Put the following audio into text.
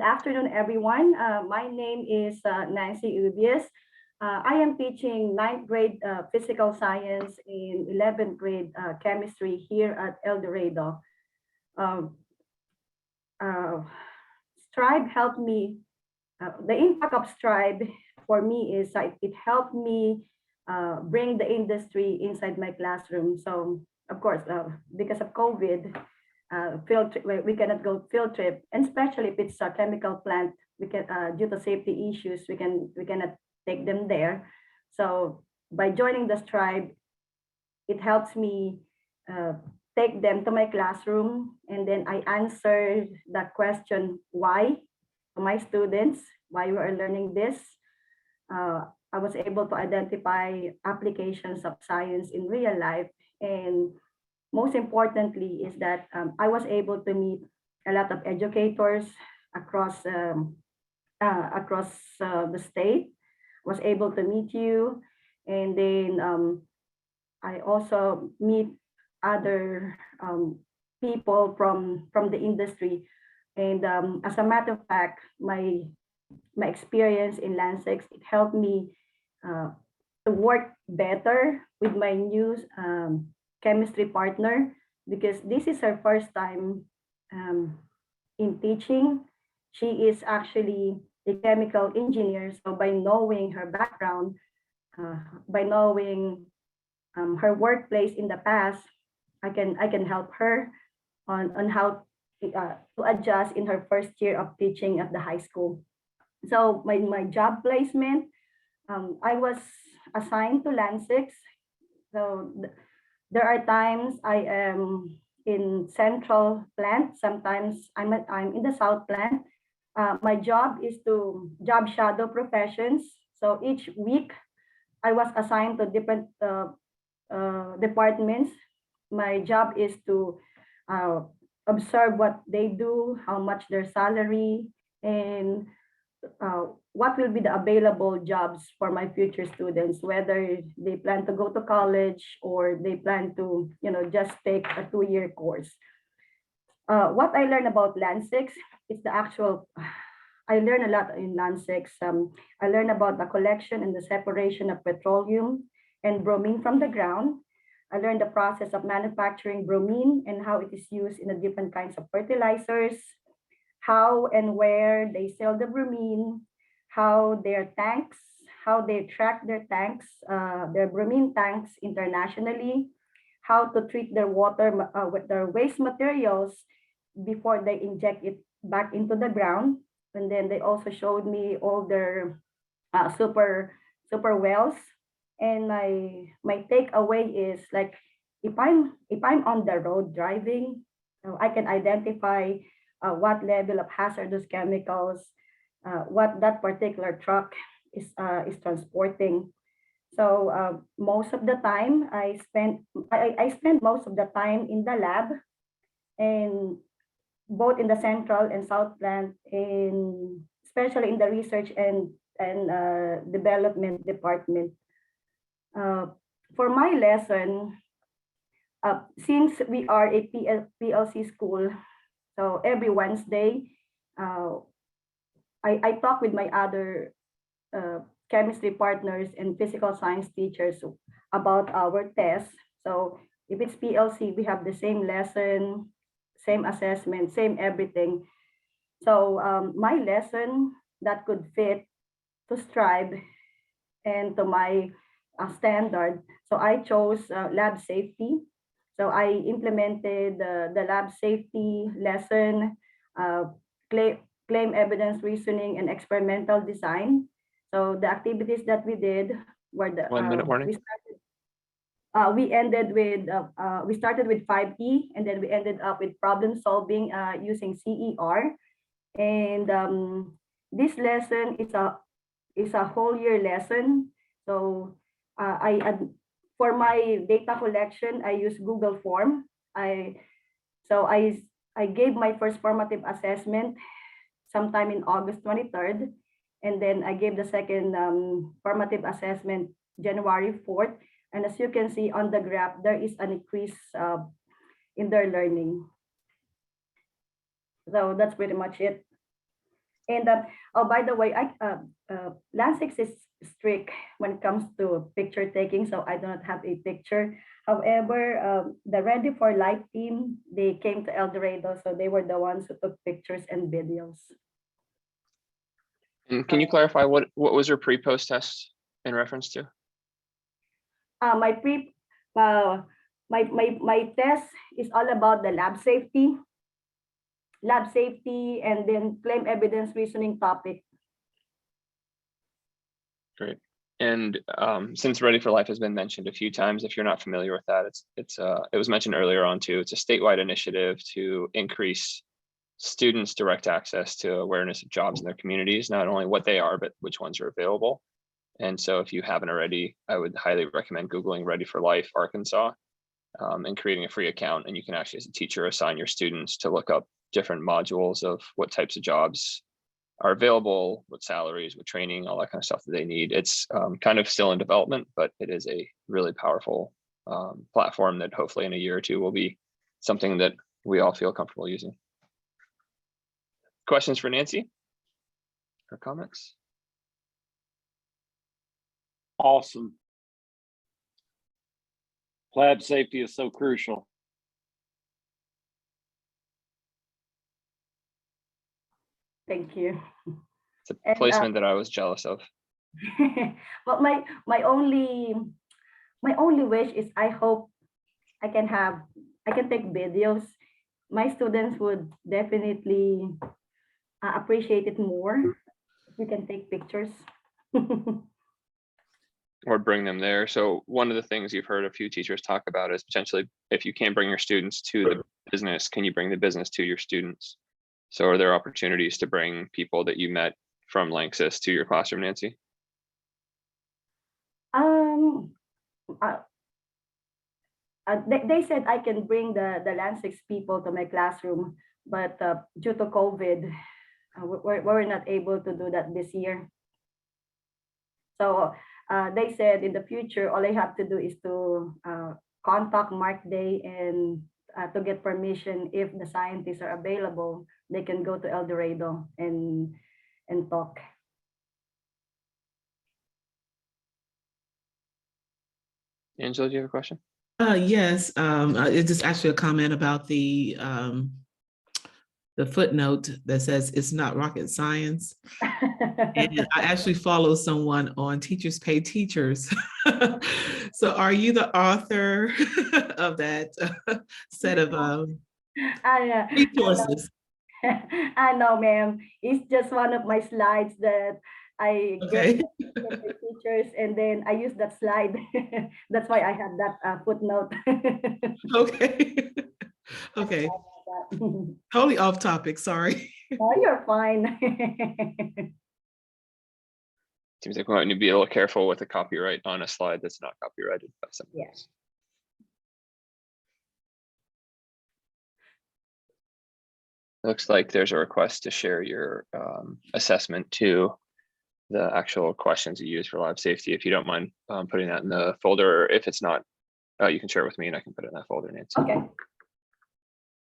Good afternoon, everyone. My name is Nancy Ubias. I am teaching ninth grade physical science in 11th grade chemistry here at El Dorado. Um, uh, Strive helped me, the impact of Strive for me is it helped me bring the industry inside my classroom. So, of course, because of COVID, field trip, we cannot go field trip, and especially if it's a chemical plant, we can due to safety issues, we cannot take them there. So by joining the tribe, it helps me uh, take them to my classroom, and then I answer the question why to my students, why we are learning this. I was able to identify applications of science in real life, and most importantly is that I was able to meet a lot of educators across the state. Was able to meet you, and then I also meet other people from the industry. And as a matter of fact, my experience in Lanxess, it helped me uh, to work better with my new chemistry partner, because this is her first time um, in teaching. She is actually a chemical engineer. So by knowing her background, by knowing her workplace in the past, I can help her on how to adjust in her first year of teaching at the high school. So my job placement, I was assigned to Lanxess. So there are times I am in central plant. Sometimes I'm in the south plant. My job is to job shadow professions. So each week I was assigned to different departments. My job is to uh, observe what they do, how much their salary, and what will be the available jobs for my future students, whether they plan to go to college or they plan to, just take a 2-year course. What I learned about Lanxess is the actual, I learned a lot in Lanxess. I learned about the collection and the separation of petroleum and bromine from the ground. I learned the process of manufacturing bromine and how it is used in the different kinds of fertilizers, how and where they sell the bromine, how their tanks, how they track their tanks, their bromine tanks internationally, how to treat their water with their waste materials before they inject it back into the ground. And then they also showed me all their super wells. And my takeaway is, like, if I'm on the road driving, I can identify what level of hazardous chemicals what that particular truck is transporting. So most of the time I spend most of the time in the lab, and both in the central and south plant, in especially in the research and development department. For my lesson, since we are a PLC school, so every Wednesday, uh, I talk with my other chemistry partners and physical science teachers about our tests. So if it's PLC, we have the same lesson, same assessment, same everything. So my lesson that could fit to Strive and to my standard. So I chose lab safety. So I implemented the lab safety lesson, claim evidence reasoning, and experimental design. So the activities that we did were the 1 minute warning. we started with 5E, and then we ended up with problem solving using CER. And this lesson is a whole year lesson. So for my data collection, I use Google Form. So I gave my first formative assessment sometime in August 23rd, and then I gave the second formative assessment January 4th. And as you can see on the graph, there is an increase in their learning. So that's pretty much it. And oh, by the way, Lanxess is strict when it comes to picture taking, so I do not have a picture. However, the Ready for Life team, they came to El Dorado, so they were the ones who took pictures and videos. And can you clarify what was your pre-post test in reference to? My test is all about the lab safety, and then claim evidence reasoning topic. Great. And since Ready for Life has been mentioned a few times, if you're not familiar with that, it was mentioned earlier on too. It's a statewide initiative to increase students' direct access to awareness of jobs in their communities, not only what they are, but which ones are available. And so if you haven't already, I would highly recommend Googling Ready for Life Arkansas and creating a free account. And you can actually, as a teacher, assign your students to look up different modules of what types of jobs are available, what salaries, what training, all that kind of stuff that they need. It's kind of still in development, but it is a really powerful platform that hopefully in a year or two will be something that we all feel comfortable using. Questions for Nancy or comments? Awesome. Lab safety is so crucial. Thank you. It's a placement that I was jealous of. But my only wish is I hope I can take videos. My students would definitely appreciate it more if we can take pictures. Or bring them there. So one of the things you've heard a few teachers talk about is potentially, if you can't bring your students to the business, can you bring the business to your students? So are there opportunities to bring people that you met from Lanxess to your classroom, Nancy? They said I can bring the Lanxess people to my classroom, but due to COVID, we're not able to do that this year. So they said in the future, all I have to do is to contact Mark Day and to get permission. If the scientists are available, they can go to El Dorado and talk. Angela, do you have a question? Yes, it's just actually a comment about the footnote that says it's not rocket science. And I actually follow someone on Teachers Pay Teachers. So are you the author of that set of resources? I know, ma'am. It's just one of my slides that I get the teachers, and then I use that slide. That's why I have that footnote. Okay. Okay. Totally off topic, sorry. Oh, you're fine. Seems like we might need to be a little careful with the copyright on a slide that's not copyrighted by someone else. Looks like there's a request to share your assessment to the actual questions you use for lab safety. If you don't mind putting that in the folder, or if it's not, you can share it with me and I can put it in that folder, Nancy. Okay.